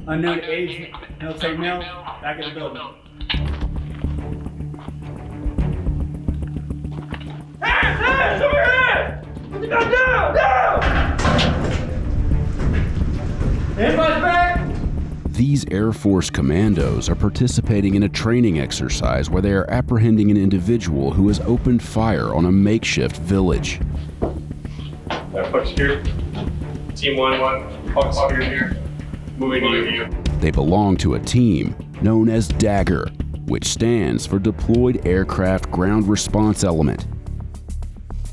Unknown age, military male, back in the building. Hands over here! Put the gun down! Down! Everybody's back! These Air Force commandos are participating in a training exercise where they are apprehending an individual who has opened fire on a makeshift village. Push here. Team 1, Fox here. Moving to you. They belong to a team known as DAGRE, which stands for Deployed Aircraft Ground Response Element.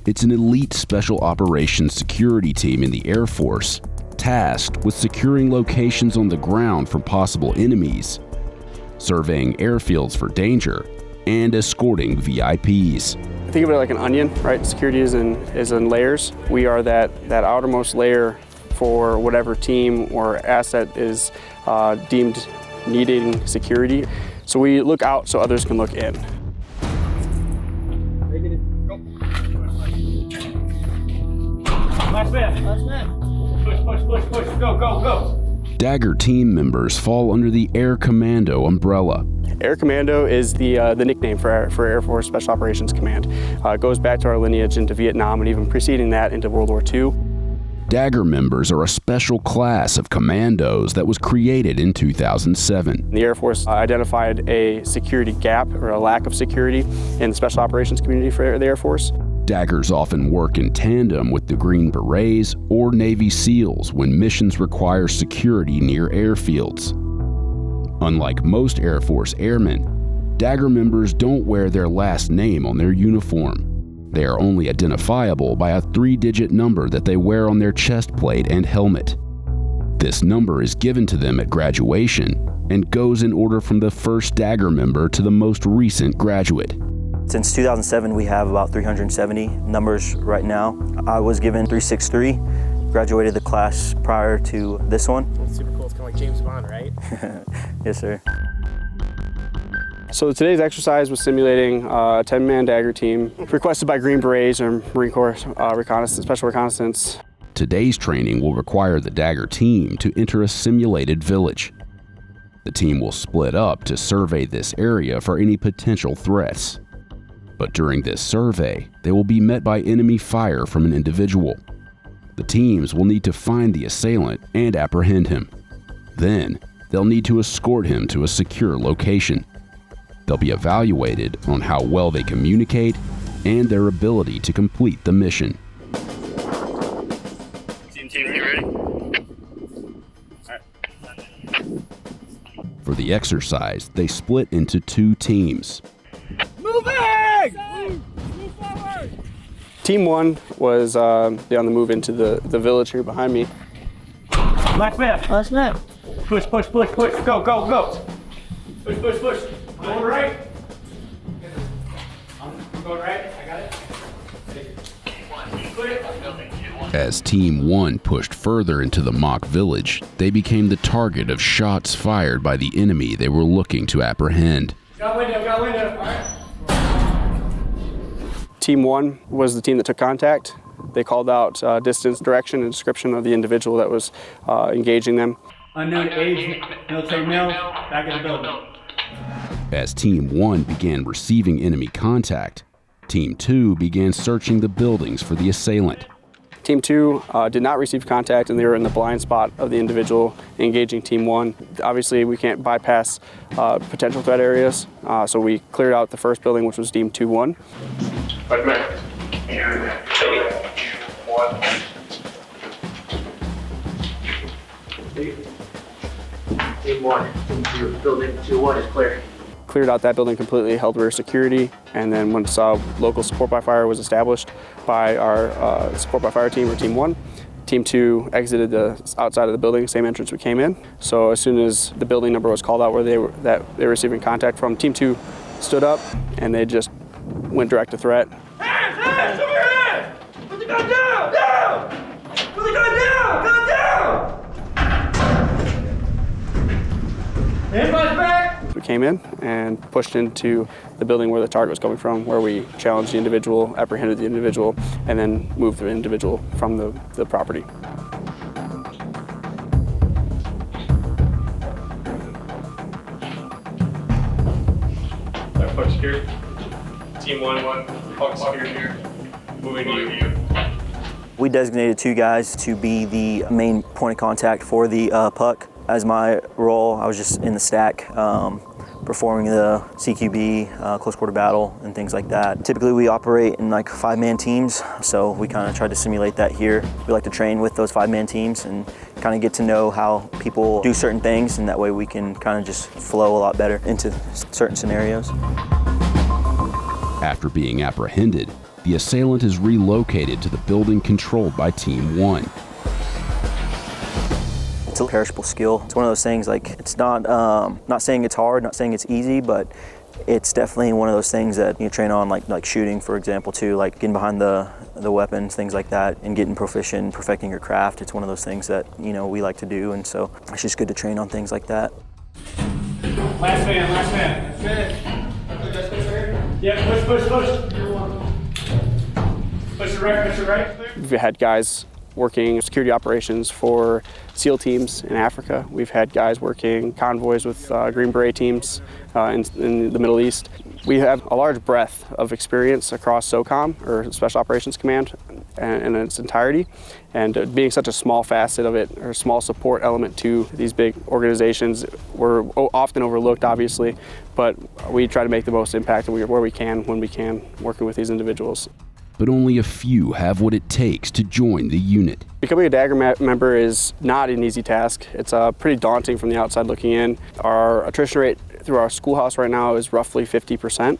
It's an elite special operations security team in the Air Force, tasked with securing locations on the ground from possible enemies, surveying airfields for danger, and escorting VIPs. Think of it like an onion, right? Security is in layers. We are that outermost layer for whatever team or asset is deemed needing security. So we look out so others can look in. Last man. Push, go. DAGRE team members fall under the Air Commando umbrella. Air Commando is the nickname for Air Force Special Operations Command. It goes back to our lineage into Vietnam and even preceding that into World War II. DAGRE members are a special class of commandos that was created in 2007. The Air Force identified a security gap or a lack of security in the Special Operations community for the Air Force. DAGREs often work in tandem with the Green Berets or Navy SEALs when missions require security near airfields. Unlike most Air Force airmen, DAGRE members don't wear their last name on their uniform. They are only identifiable by a 3-digit number that they wear on their chest plate and helmet. This number is given to them at graduation and goes in order from the first DAGRE member to the most recent graduate. Since 2007, we have about 370 numbers right now. I was given 363, graduated the class prior to this one. That's super cool. It's kind of like James Bond, right? Yes, sir. So today's exercise was simulating a 10-man DAGRE team requested by Green Berets or Marine Corps Special Reconnaissance. Today's training will require the DAGRE team to enter a simulated village. The team will split up to survey this area for any potential threats. But during this survey, they will be met by enemy fire from an individual. The teams will need to find the assailant and apprehend him. Then, they'll need to escort him to a secure location. They'll be evaluated on how well they communicate and their ability to complete the mission. Team, you ready? For the exercise, they split into 2 teams. Move forward! Team 1 was on the move into the village here behind me. Last man. Push, go. Push. Going right. I'm going right. I got it. As Team 1 pushed further into the mock village, they became the target of shots fired by the enemy they were looking to apprehend. Got window. All right. Team 1 was the team that took contact. They called out distance, direction, and description of the individual that was engaging them. Unknown age, military male, back in the building. As Team 1 began receiving enemy contact, Team 2 began searching the buildings for the assailant. Team 2 did not receive contact, and they were in the blind spot of the individual engaging Team 1. Obviously, we can't bypass potential threat areas, so we cleared out the first building, which was deemed 2-1. Right, man. Team 1, building 2-1 is clear. Cleared out that building completely, held rear security, and then once local support by fire was established by our support by fire team, or Team 1, Team 2 exited the outside of the building, same entrance we came in. So as soon as the building number was called out where they were receiving contact from, Team 2 stood up and they just went direct to threat. Hands over here! Put the gun down! Put the gun down! Everybody's back! We came in and pushed into the building where the target was coming from, where we challenged the individual, apprehended the individual, and then moved the individual from the property. secured. Team 1, puck secured here. Moving to you. We designated 2 guys to be the main point of contact for the puck. As my role, I was just in the stack, performing the CQB, close quarter battle, and things like that. Typically we operate in like 5-man teams, so we kind of tried to simulate that here. We like to train with those 5-man teams and kind of get to know how people do certain things, and that way we can kind of just flow a lot better into certain scenarios. After being apprehended, the assailant is relocated to the building controlled by Team 1. It's a perishable skill. It's one of those things, like, it's not saying it's hard, not saying it's easy, but it's definitely one of those things that you train on, like shooting, for example, too, like getting behind the weapons, things like that, and getting proficient, perfecting your craft. It's one of those things that, you know, we like to do, and so it's just good to train on things like that. Last man. Yeah, push. Push your right. We've had guys working security operations for SEAL teams in Africa. We've had guys working convoys with Green Beret teams in the Middle East. We have a large breadth of experience across SOCOM, or Special Operations Command, in its entirety. And being such a small facet of it, or a small support element to these big organizations, we're often overlooked, obviously, but we try to make the most impact where we can, when we can, working with these individuals. But only a few have what it takes to join the unit. Becoming a DAGRE member is not an easy task. It's pretty daunting from the outside looking in. Our attrition rate through our schoolhouse right now is roughly 50%.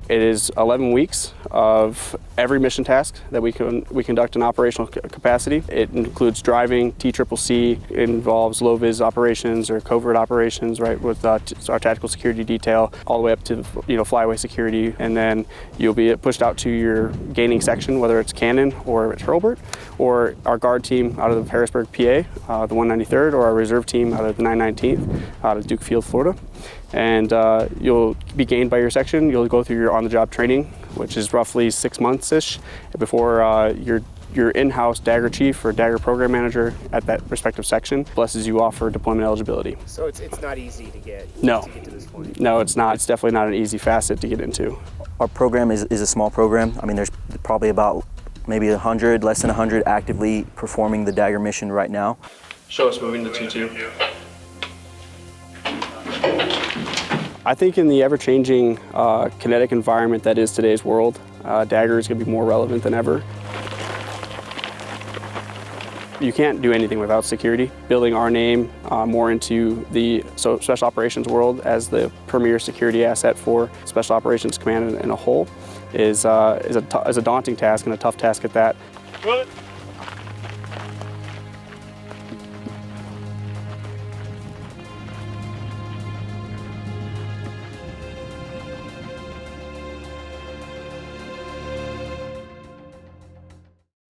It is 11 weeks of every mission task that we conduct in operational capacity. It includes driving, TCCC, it involves low-vis operations or covert operations, right, with our tactical security detail, all the way up to, flyaway security, and then you'll be pushed out to your gaining section, whether it's Cannon or it's Hurlburt, or our guard team out of Harrisburg, PA, the 193rd, or our reserve team out of the 919th, out of Duke Field, Florida. And you'll be gained by your section. You'll go through your on-the-job training, which is roughly 6 months-ish before your in-house DAGRE chief or DAGRE program manager at that respective section blesses you off for deployment eligibility. So it's not easy to get to this point? No, it's not. It's definitely not an easy facet to get into. Our program is a small program. I mean, there's probably about maybe 100, less than 100 actively performing the DAGRE mission right now. Show us moving to 2-2. I think in the ever-changing kinetic environment that is today's world, DAGRE is going to be more relevant than ever. You can't do anything without security. Building our name more into the Special Operations world as the premier security asset for Special Operations Command in a whole is a daunting task, and a tough task at that. Good.